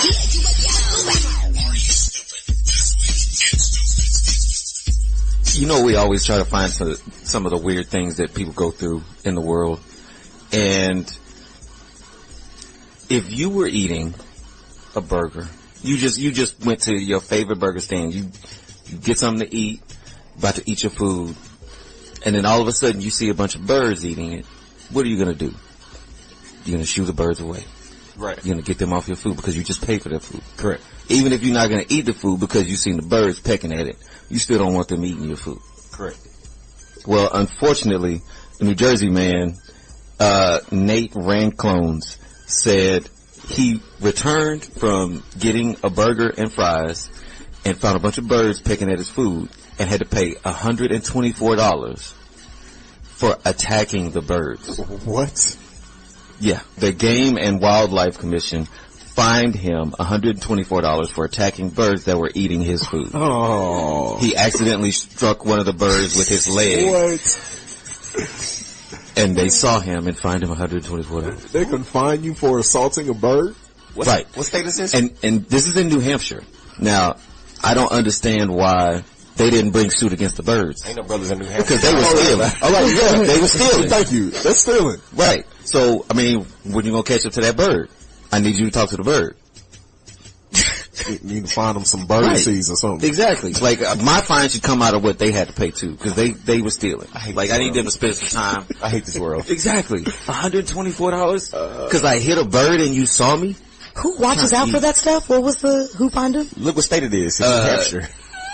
[SPEAKER 11] You know, we always try to find some of the weird things that people go through in the world. And if you were eating a burger, you just went to your favorite burger stand, you get something to eat, about to eat your food, and then all of a sudden you see a bunch of birds eating it, what are you going to do? You're going to shoo the birds away.
[SPEAKER 10] Right.
[SPEAKER 11] You're going to get them off your food because you just paid for that food.
[SPEAKER 10] Correct.
[SPEAKER 11] Even if you're not going to eat the food because you've seen the birds pecking at it, you still don't want them eating your food.
[SPEAKER 10] Correct.
[SPEAKER 11] Well, unfortunately, the New Jersey man, Nate Ranclones, said he returned from getting a burger and fries and found a bunch of birds pecking at his food and had to pay $124 for attacking the birds.
[SPEAKER 4] What?
[SPEAKER 11] Yeah. The Game and Wildlife Commission fined him $124 for attacking birds that were eating his food.
[SPEAKER 4] Oh.
[SPEAKER 11] He accidentally struck one of the birds with his leg.
[SPEAKER 4] What?
[SPEAKER 11] And they saw him and fined him $124.
[SPEAKER 4] They can fine you for assaulting a bird?
[SPEAKER 11] Right.
[SPEAKER 1] What state is this?
[SPEAKER 11] And this is in New Hampshire. Now, I don't understand why they didn't bring suit against the birds.
[SPEAKER 1] Ain't no brothers in New Hampshire.
[SPEAKER 11] Because they were stealing. All right, yeah, they were stealing.
[SPEAKER 4] Thank you. That's stealing.
[SPEAKER 11] Right. So, I mean, when you gonna catch up to that bird? I need you to talk to the bird.
[SPEAKER 4] You need to find them some bird seeds or something.
[SPEAKER 11] Exactly. Like, my fine should come out of what they had to pay too, because they were stealing. I need them to spend some time.
[SPEAKER 1] I hate this world.
[SPEAKER 11] Exactly. $124? Because I hit a bird and you saw me?
[SPEAKER 3] Who watches out for that stuff? What was who fined him?
[SPEAKER 1] Look what state it is. It's New Hampshire.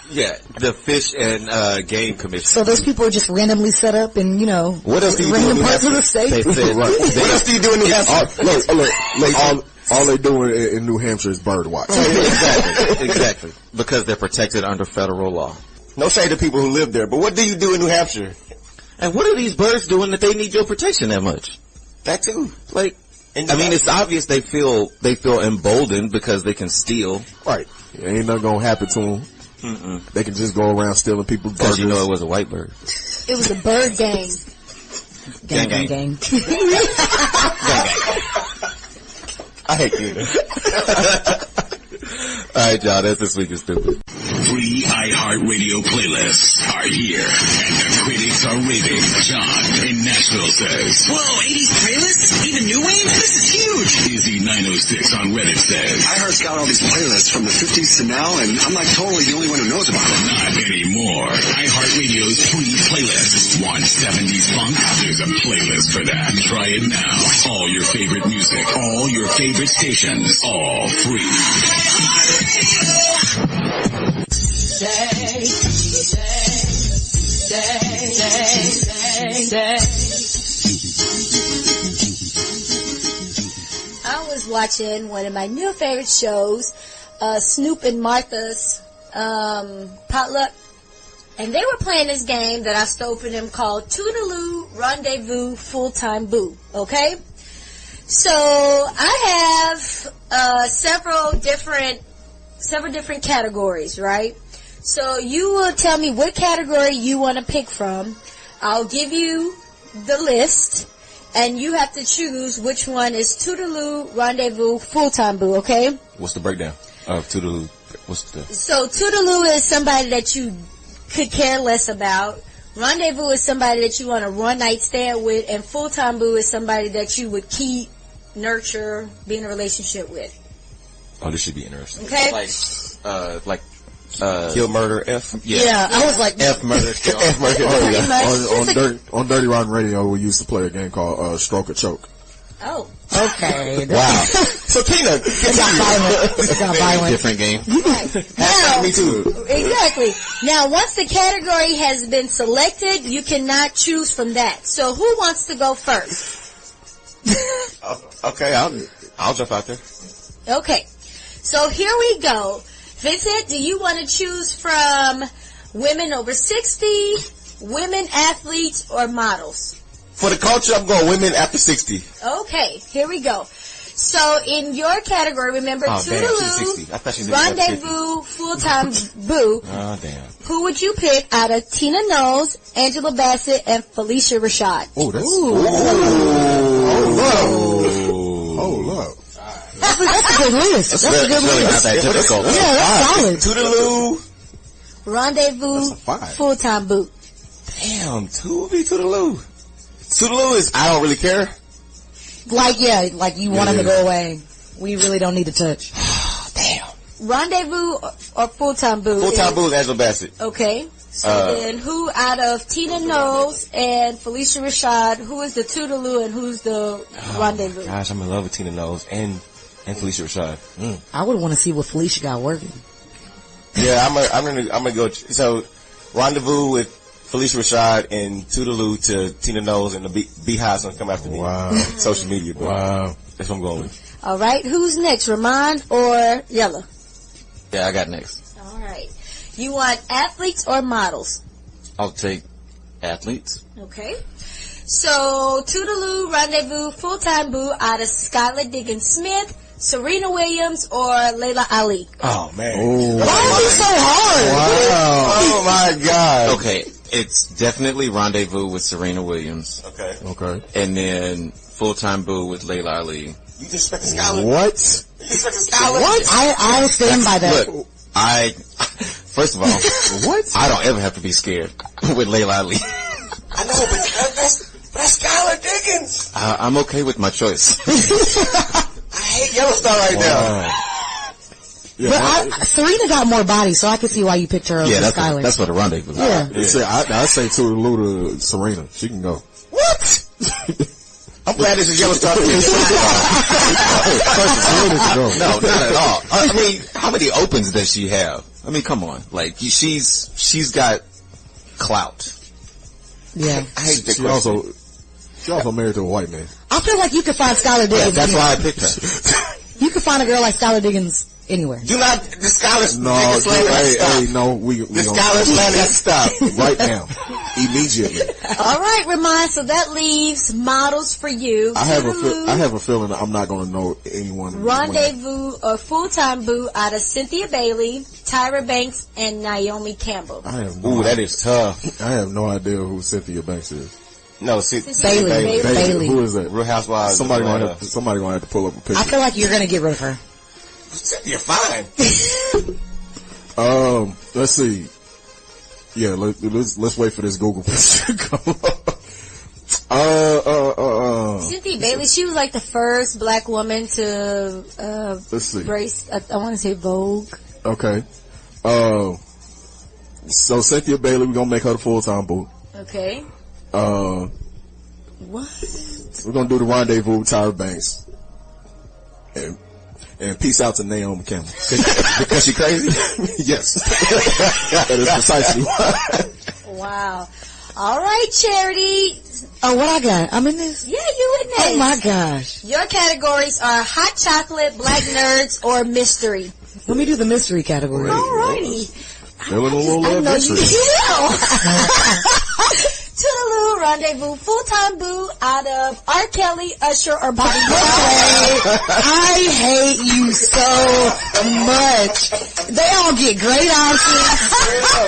[SPEAKER 11] Yeah, the Fish and Game Commission.
[SPEAKER 3] So those people are just randomly set up in,
[SPEAKER 1] what else do you do in
[SPEAKER 3] random
[SPEAKER 1] New
[SPEAKER 3] parts of
[SPEAKER 1] Hampshire?
[SPEAKER 3] the state.
[SPEAKER 11] They said,
[SPEAKER 1] What else do you do in New Hampshire?
[SPEAKER 4] Look, all they doing in New Hampshire is bird watch.
[SPEAKER 11] Exactly. Because they're protected under federal law.
[SPEAKER 1] No shade to people who live there, but what do you do in New Hampshire?
[SPEAKER 11] And what are these birds doing that they need your protection that much?
[SPEAKER 1] That too.
[SPEAKER 11] Like, I mean, it's obvious they feel emboldened because they can steal.
[SPEAKER 4] Right. Ain't nothing gonna happen to them. They can just go around stealing people's burgers.
[SPEAKER 11] Because you know it was a white bird.
[SPEAKER 5] It was a bird gang.
[SPEAKER 3] Gang.
[SPEAKER 1] I hate you.
[SPEAKER 11] Alright, y'all, that's This Week is Stupid.
[SPEAKER 8] Free iHeartRadio playlists are here, and the critics are raving. John in Nashville says, "Whoa, 80s playlists? Even new wave? This is huge." Izzy 906 on Reddit says,
[SPEAKER 12] iHeart's got all these playlists from the 50s to now, and I'm like totally the only one who knows about them.
[SPEAKER 8] Not anymore. iHeartRadio's free playlist. Want 70s funk? There's a playlist for that. Try it now. All your favorite music, all your favorite stations, all free.
[SPEAKER 5] I was watching one of my new favorite shows, Snoop and Martha's Potluck, and they were playing this game that I stole from them called Toodaloo Rendezvous Full-Time Boo, okay? So I have several different categories, right? So you will tell me what category you want to pick from. I'll give you the list, and you have to choose which one is Toodaloo Rendezvous Full-Time Boo, okay?
[SPEAKER 1] What's the breakdown of Toodaloo?
[SPEAKER 5] So Toodaloo is somebody that you could care less about. Rendezvous is somebody that you want a one-night stand with, and Full-Time Boo is somebody that you would keep, nurture, be in a relationship with.
[SPEAKER 1] Oh, this should be interesting.
[SPEAKER 5] Okay?
[SPEAKER 1] Kill, murder, F?
[SPEAKER 3] Yeah, I was like,
[SPEAKER 1] F, murder, kill.
[SPEAKER 5] F, murder,
[SPEAKER 4] on Dirty Rotten Radio, we used to play a game called Stroke or Choke.
[SPEAKER 5] Oh.
[SPEAKER 3] Okay.
[SPEAKER 1] Wow. So Tina,
[SPEAKER 3] It got violent.
[SPEAKER 11] Different game.
[SPEAKER 5] Now,
[SPEAKER 1] me too.
[SPEAKER 5] exactly. Now, once the category has been selected, you cannot choose from that. So, who wants to go first?
[SPEAKER 1] Okay, I'll jump out there.
[SPEAKER 5] Okay. So, here we go. Vincent, do you want to choose from women over 60, women athletes, or models?
[SPEAKER 1] For the culture, I'm going women after 60.
[SPEAKER 5] Okay, here we go. So, in your category, remember,
[SPEAKER 1] Oh, damn, she's 60. I thought she
[SPEAKER 5] Toodaloo,
[SPEAKER 1] was after 50.
[SPEAKER 5] Rendezvous, Full-Time Boo.
[SPEAKER 1] Oh, damn.
[SPEAKER 5] Who would you pick out of Tina Knowles, Angela Bassett, and Felicia Rashad?
[SPEAKER 4] Oh, that's... Hold up.
[SPEAKER 3] That's a good list. That's a good
[SPEAKER 11] really not
[SPEAKER 3] list.
[SPEAKER 11] that difficult.
[SPEAKER 3] Yeah, that's solid.
[SPEAKER 1] Toodaloo.
[SPEAKER 5] Rendezvous,
[SPEAKER 4] That's a 5.
[SPEAKER 5] Full-Time Boo.
[SPEAKER 1] Damn, Toodaloo. Toodaloo is, I don't really care.
[SPEAKER 3] Like you want him to go away. We really don't need to touch.
[SPEAKER 1] Damn.
[SPEAKER 5] Rendezvous or Full-Time Boo?
[SPEAKER 1] Full-Time Boo is Angela Bassett.
[SPEAKER 5] Okay. So then who out of Tina Knowles and Felicia Rashad, who is the Toodaloo and who's the Rendezvous?
[SPEAKER 1] Gosh, I'm in love with Tina Knowles and Felicia Rashad.
[SPEAKER 3] I would want to see what Felicia got working.
[SPEAKER 1] Yeah, I'm gonna go. So, Rendezvous with Felicia Rashad and Toodaloo to Tina Knowles, and the Beehive's gonna come after me.
[SPEAKER 4] Wow.
[SPEAKER 1] Social media, bro.
[SPEAKER 4] Wow.
[SPEAKER 1] That's what I'm going with.
[SPEAKER 5] All right. Who's next, Remon or Yella?
[SPEAKER 11] Yeah, I got next.
[SPEAKER 5] All right. You want athletes or models?
[SPEAKER 11] I'll take athletes.
[SPEAKER 5] Okay. So, Toodaloo, Rendezvous, Full-Time Boo out of Skylar Diggins Smith, Serena Williams, or Layla Ali?
[SPEAKER 1] Oh, man.
[SPEAKER 4] Oh.
[SPEAKER 3] Why are you so hard?
[SPEAKER 4] Wow.
[SPEAKER 1] Oh, my God.
[SPEAKER 11] Okay, it's definitely Rendezvous with Serena Williams.
[SPEAKER 1] Okay.
[SPEAKER 4] Okay.
[SPEAKER 11] And then Full-Time Boo with Layla Ali.
[SPEAKER 1] You disrespect the Skylar.
[SPEAKER 4] What?
[SPEAKER 1] You disrespect the Skylar.
[SPEAKER 3] What? I stand by that.
[SPEAKER 11] Look, first of all,
[SPEAKER 4] What?
[SPEAKER 11] I don't ever have to be scared with Layla Ali.
[SPEAKER 1] I know, but that's Skylar Diggins.
[SPEAKER 11] I'm okay with my choice.
[SPEAKER 1] I hate Yellostar right now.
[SPEAKER 4] Yeah,
[SPEAKER 3] But Serena got more body, so I can see why you picked her over
[SPEAKER 11] Yeah,
[SPEAKER 3] Skylar.
[SPEAKER 11] that's what a rendezvous is.
[SPEAKER 3] Yeah.
[SPEAKER 4] I say Toodaloo to Serena. She can go.
[SPEAKER 1] What? I'm glad this is Yellostar.
[SPEAKER 11] No, not at all. I mean, how many opens does she have? I mean, come on. Like, she's got clout.
[SPEAKER 3] Yeah.
[SPEAKER 1] I hate that
[SPEAKER 4] She
[SPEAKER 1] question.
[SPEAKER 4] also married to a white man.
[SPEAKER 3] I feel like you could find Skylar Diggins.
[SPEAKER 11] That's
[SPEAKER 3] anywhere.
[SPEAKER 11] why I picked her.
[SPEAKER 3] You could find a girl like Skylar Diggins anywhere.
[SPEAKER 1] Do not, the Skylar
[SPEAKER 4] No,
[SPEAKER 1] Diggins slander has to stop.
[SPEAKER 4] hey, no, we
[SPEAKER 1] The Skylar slander has to stop.
[SPEAKER 4] right now, immediately.
[SPEAKER 5] All right, Ramon, so that leaves models for you.
[SPEAKER 4] I
[SPEAKER 5] Toodaloo,
[SPEAKER 4] have a feeling that I'm not going to know anyone.
[SPEAKER 5] Rendezvous or Full-Time Boo out of Cynthia Bailey, Tyra Banks, and Naomi Campbell.
[SPEAKER 4] I have
[SPEAKER 1] Ooh, that is tough.
[SPEAKER 4] I have no idea who Cynthia Banks is.
[SPEAKER 1] No,
[SPEAKER 3] Bailey.
[SPEAKER 4] Who is that?
[SPEAKER 1] Real Housewives.
[SPEAKER 4] Somebody gonna have to pull up a picture.
[SPEAKER 3] I feel like you're gonna get rid of her.
[SPEAKER 1] You're fine.
[SPEAKER 4] Let's see. Yeah, let's wait for this Google picture to come up.
[SPEAKER 5] Cynthia Bailey, she was like the first black woman to
[SPEAKER 4] Let's see.
[SPEAKER 5] brace, I want to say Vogue.
[SPEAKER 4] Okay. So Cynthia Bailey, we're gonna make her the full-time boo.
[SPEAKER 5] Okay.
[SPEAKER 3] What?
[SPEAKER 4] We're gonna do the rendezvous with Tyra Banks. And peace out to Naomi Campbell.
[SPEAKER 1] Because she crazy?
[SPEAKER 4] Yes. That is precisely why.
[SPEAKER 5] Wow. All right, Charity.
[SPEAKER 3] Oh, what I got? I'm in this?
[SPEAKER 5] Yeah, you in this.
[SPEAKER 3] Oh my gosh.
[SPEAKER 5] Your categories are hot chocolate, black nerds, or mystery.
[SPEAKER 3] Let me do the mystery category.
[SPEAKER 5] Alrighty.
[SPEAKER 4] Feeling a little
[SPEAKER 5] I know
[SPEAKER 4] adventurous.
[SPEAKER 5] you will. Toodaloo, Rendezvous, Full-Time Boo out of R. Kelly, Usher, or Bobby Brown.
[SPEAKER 3] I hate you so much. They all get great options.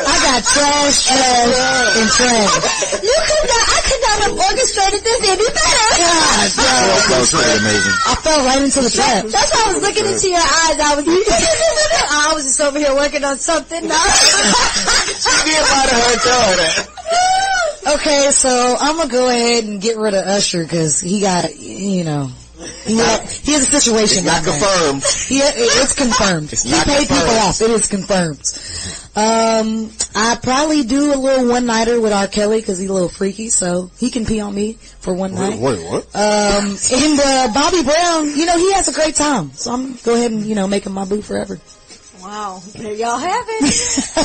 [SPEAKER 3] I got trash, and trash.
[SPEAKER 5] I could not have orchestrated this any better.
[SPEAKER 3] Gosh,
[SPEAKER 11] That was pretty amazing.
[SPEAKER 3] I fell right into the trap.
[SPEAKER 5] That's why I was looking into your eyes. I was just over here working on something. No.
[SPEAKER 1] She did lie to her and tell her that.
[SPEAKER 3] Okay, so I'm gonna go ahead and get rid of Usher because he got, He has a situation.
[SPEAKER 1] It's not confirmed.
[SPEAKER 3] It's confirmed.
[SPEAKER 1] It's
[SPEAKER 3] he
[SPEAKER 1] not
[SPEAKER 3] paid
[SPEAKER 1] confirmed.
[SPEAKER 3] people off. It is confirmed. I probably do a little one-nighter with R. Kelly because he's a little freaky, so he can pee on me for one night.
[SPEAKER 4] Wait, what?
[SPEAKER 3] And Bobby Brown, he has a great time, so I'm gonna go ahead and make him my boo forever.
[SPEAKER 5] Wow, there y'all have it.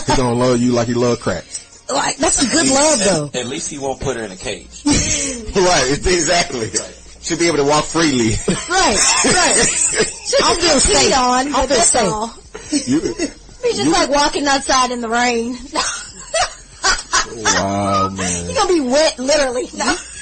[SPEAKER 4] He gonna love you like he love crack.
[SPEAKER 3] Like that's a good love, though.
[SPEAKER 11] At least he won't put her in a cage.
[SPEAKER 1] Right, exactly. Should be able to walk freely.
[SPEAKER 3] Right. I'll feel safe. I'll feel safe.
[SPEAKER 5] He's just like walking outside in the rain.
[SPEAKER 4] Wow, man.
[SPEAKER 5] You're gonna be wet, literally.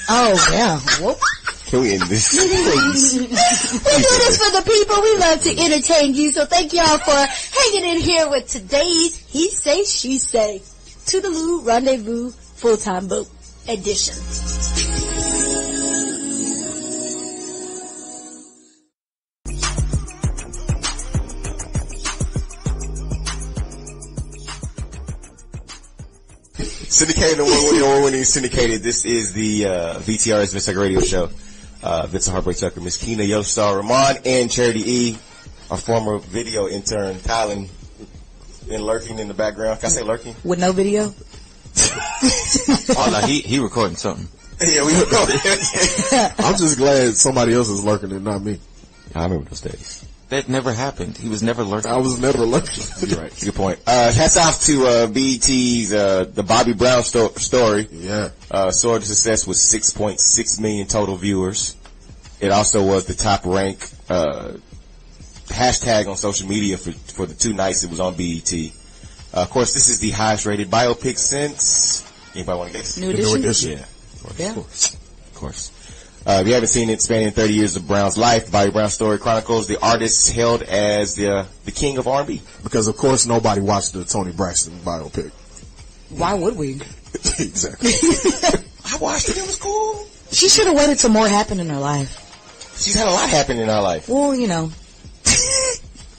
[SPEAKER 3] Oh, yeah. Whoop.
[SPEAKER 1] Can we end this, please?
[SPEAKER 5] We do this for the people. We love to entertain you. So thank y'all for hanging in here with today's He Say, She Say. Toodaloo Rendezvous Full-Time Boat Edition.
[SPEAKER 1] Syndicated, award-winning Syndicated. This is the VTRS Vincent Radio Show. Vincent Heartbreak Tucker, Myskenna, Yellostar, Remon, and Charity E. Our former video intern, Tylen, been lurking in the background. Can I say lurking?
[SPEAKER 3] With no video?
[SPEAKER 11] Oh no, he recording something.
[SPEAKER 1] Yeah, we recording.
[SPEAKER 4] I'm just glad somebody else is lurking and not me.
[SPEAKER 1] I remember those days.
[SPEAKER 11] That never happened. He was never lurking.
[SPEAKER 4] I was never lurking.
[SPEAKER 1] You're right. Good point. Hats off to BET's the Bobby Brown story.
[SPEAKER 4] Yeah.
[SPEAKER 1] Soared to success with 6.6 million total viewers. It also was the top rank hashtag on social media for the 2 nights it was on BET. Of course, this is the highest rated biopic since. Anybody want to guess?
[SPEAKER 3] New Edition?
[SPEAKER 1] Yeah. Of course. If you haven't seen it, spanning 30 years of Brown's life, the Bobby Brown story chronicles the artist hailed as the king of R&B.
[SPEAKER 4] Because of course nobody watched the Toni Braxton biopic.
[SPEAKER 3] Why would we?
[SPEAKER 4] Exactly.
[SPEAKER 1] I watched it. It was cool.
[SPEAKER 3] She should have waited till more happened in her life.
[SPEAKER 1] She's had a lot happen in her life.
[SPEAKER 3] Well,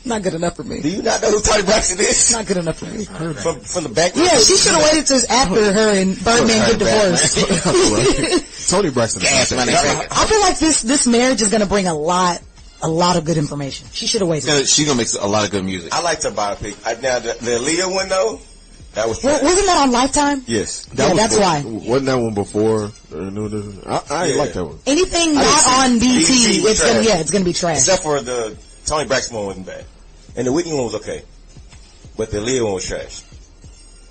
[SPEAKER 3] not good enough for me.
[SPEAKER 1] Do you not know who Toni Braxton is?
[SPEAKER 3] Not good enough for me.
[SPEAKER 1] From the background?
[SPEAKER 3] Yeah, she should have waited till after her and Birdman get divorced.
[SPEAKER 4] Toni Braxton.
[SPEAKER 3] I feel like this marriage is going to bring a lot of good information. She should have waited.
[SPEAKER 11] She's gonna make a lot of good music.
[SPEAKER 1] I liked her biopic. Now the Aaliyah one though, that was.
[SPEAKER 3] Wasn't that on Lifetime?
[SPEAKER 1] Yes.
[SPEAKER 3] That's why.
[SPEAKER 4] Wasn't that one before? I ain't like that one.
[SPEAKER 3] Anything not on BT, it's gonna be trash.
[SPEAKER 1] Except for the Toni Braxton one wasn't bad, and the Whitney one was okay, but the Aaliyah one was trash.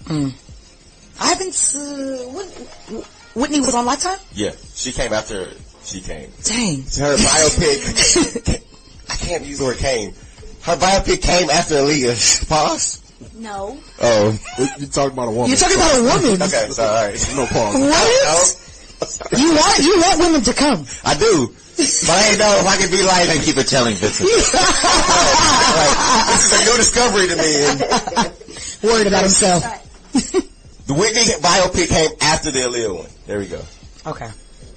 [SPEAKER 3] I haven't. Whitney was on Lifetime?
[SPEAKER 1] Yeah, she came after she came.
[SPEAKER 3] Dang.
[SPEAKER 1] Her biopic. I can't use the word came. Her biopic came after Aaliyah. Pause.
[SPEAKER 5] No.
[SPEAKER 1] Oh,
[SPEAKER 4] you're talking about a woman.
[SPEAKER 3] You're talking about a woman.
[SPEAKER 1] Okay, so all right.
[SPEAKER 4] No pause.
[SPEAKER 3] What? You want women to come?
[SPEAKER 1] I do, but I ain't know if I can be like.
[SPEAKER 11] And keep it telling, Vincent.
[SPEAKER 1] This is a new discovery to me. And
[SPEAKER 3] worried about himself.
[SPEAKER 1] The Whitney biopic came after the Aaliyah one. There we go.
[SPEAKER 3] Okay.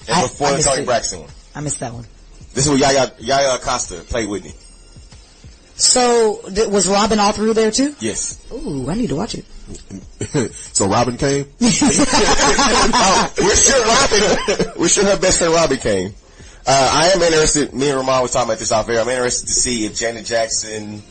[SPEAKER 1] And before the Toni Braxton one.
[SPEAKER 3] I missed that one.
[SPEAKER 1] This is where Yaya Acosta played Whitney.
[SPEAKER 3] So, was Robin all through there too?
[SPEAKER 1] Yes.
[SPEAKER 3] Ooh, I need to watch it.
[SPEAKER 4] So Robin came?
[SPEAKER 1] We're sure her best friend Robin came. I am interested, me and Remon was talking about this off air, I'm interested to see if Janet Jackson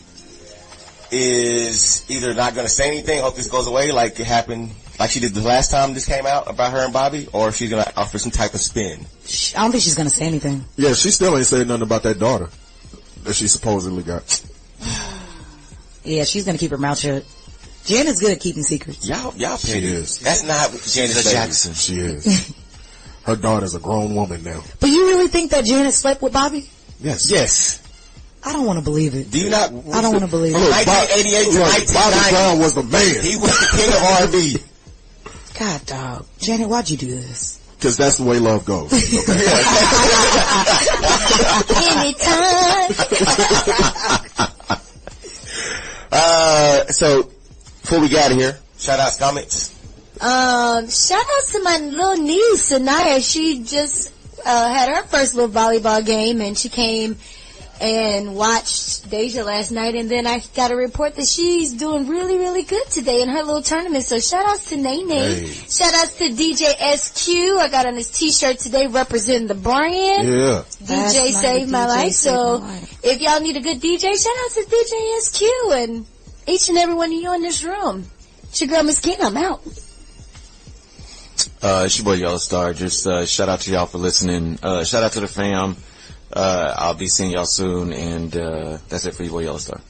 [SPEAKER 1] is either not going to say anything, hope this goes away like it happened, like she did the last time this came out about her and Bobby, or if she's going to offer some type of spin.
[SPEAKER 3] I don't think she's going to say anything.
[SPEAKER 4] Yeah, she still ain't saying nothing about that daughter that she supposedly got.
[SPEAKER 3] Yeah, she's going to keep her mouth shut. Janet's good at keeping secrets.
[SPEAKER 1] Y'all
[SPEAKER 4] She is.
[SPEAKER 1] That's not Janet
[SPEAKER 11] Jackson.
[SPEAKER 4] She is. Her daughter's a grown woman now.
[SPEAKER 3] But you really think that Janet slept with Bobby?
[SPEAKER 4] Yes.
[SPEAKER 1] Yes.
[SPEAKER 3] I don't want to believe it.
[SPEAKER 1] Do you not?
[SPEAKER 3] I don't want to believe it.
[SPEAKER 1] From 1988 to 1990,
[SPEAKER 4] Bobby Brown was the man.
[SPEAKER 1] he was the king of R&B.
[SPEAKER 3] God, dog. Janet, why'd you do this?
[SPEAKER 4] Because that's the way love goes. Okay?
[SPEAKER 3] Anytime.
[SPEAKER 1] So, before we get out of here, shout outs, comments.
[SPEAKER 5] Shout out to my little niece, Sanaya. She just had her first little volleyball game, and she came and watched Deja last night, and then I got a report that she's doing really, really good today in her little tournament. So shout outs to Nene.
[SPEAKER 4] Hey.
[SPEAKER 5] Shout outs to DJ SQ. I got on his t-shirt today representing the brand.
[SPEAKER 4] Yeah.
[SPEAKER 5] DJ saved my life. So if y'all need a good DJ, shout out to DJ SQ and each and every one of you in this room. It's your girl Myskenna. I'm out.
[SPEAKER 11] It's your boy Yellostar. Just shout out to y'all for listening. Shout out to the fam. I'll be seeing y'all soon, and that's it for your boy Yellostar.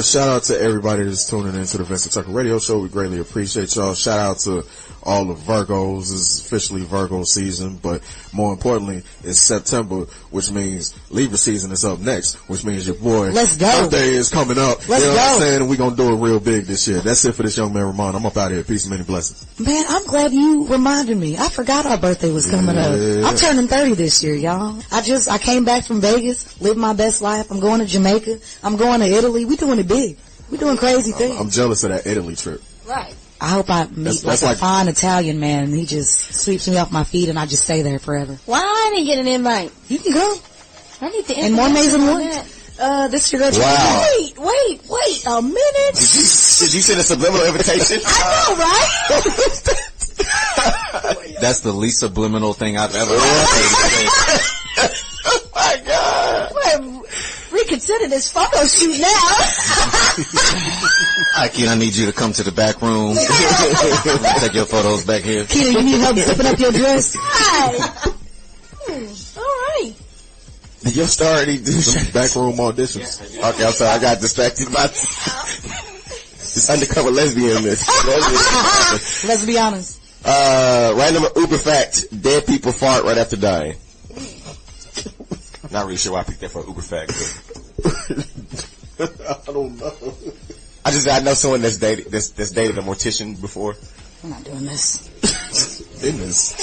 [SPEAKER 4] Shout out to everybody that's tuning into the Vincent Tucker Radio Show. We greatly appreciate y'all. Shout out to all the Virgos. It's officially Virgo season, but more importantly, it's September, which means Libra season is up next, which means your boy
[SPEAKER 3] Let's go.
[SPEAKER 4] birthday is coming up.
[SPEAKER 3] Let's
[SPEAKER 4] you know
[SPEAKER 3] go.
[SPEAKER 4] what I'm saying? And we're gonna do it real big this year. That's it for this young man Remon. I'm up out of here. Peace and many blessings.
[SPEAKER 3] Man, I'm glad you reminded me. I forgot our birthday was coming up. I'm turning 30 this year, y'all. I came back from Vegas, lived my best life. I'm going to Jamaica. I'm going to Italy. We doing it big. We doing crazy things.
[SPEAKER 4] I'm jealous of that Italy trip.
[SPEAKER 5] Right.
[SPEAKER 3] I hope I meet
[SPEAKER 4] That's
[SPEAKER 3] a
[SPEAKER 4] like-
[SPEAKER 3] fine Italian man and he just sweeps me off my feet and I just stay there forever.
[SPEAKER 5] Why I didn't get an invite?
[SPEAKER 3] You can go.
[SPEAKER 5] I need the
[SPEAKER 3] And more amazing
[SPEAKER 5] information on
[SPEAKER 3] ones.
[SPEAKER 5] that.
[SPEAKER 3] This your girl.
[SPEAKER 1] Wow.
[SPEAKER 5] Wait a minute.
[SPEAKER 1] Did you send a subliminal invitation?
[SPEAKER 5] I know, right?
[SPEAKER 11] That's the least subliminal thing I've ever heard.
[SPEAKER 1] Oh my God.
[SPEAKER 5] Well, reconsider this photo shoot now.
[SPEAKER 11] Keena, I need you to come to the back room. Take your photos back here.
[SPEAKER 3] Keena, you need help zipping up your dress?
[SPEAKER 5] Right. All right.
[SPEAKER 1] Did your star already do
[SPEAKER 4] Backroom auditions.
[SPEAKER 1] Okay, I'm sorry. I got distracted by this undercover lesbian.
[SPEAKER 3] Let's be honest.
[SPEAKER 1] Random Uber fact. Dead people fart right after dying. Not really sure why I picked that for an Uber fact. But
[SPEAKER 4] I don't know.
[SPEAKER 1] I know someone that's dated a mortician before.
[SPEAKER 3] I'm not doing this.
[SPEAKER 4] In this.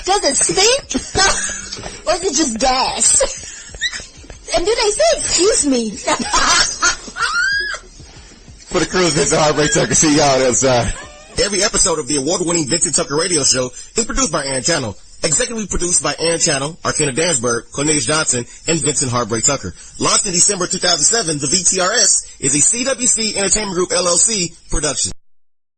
[SPEAKER 5] Does it stink? Or is it just gas? And do they say, excuse me?
[SPEAKER 1] For the crew, Vincent Heartbreak Tucker. See y'all on the other side. Every episode of the award-winning Vincent Tucker Radio Show is produced by Aaron Channel. Executively produced by Aaron Channel, Arkena Dansberg, Cornelius Johnson, and Vincent Heartbreak Tucker. Launched in December 2007, the VTRS is a CWC Entertainment Group LLC production.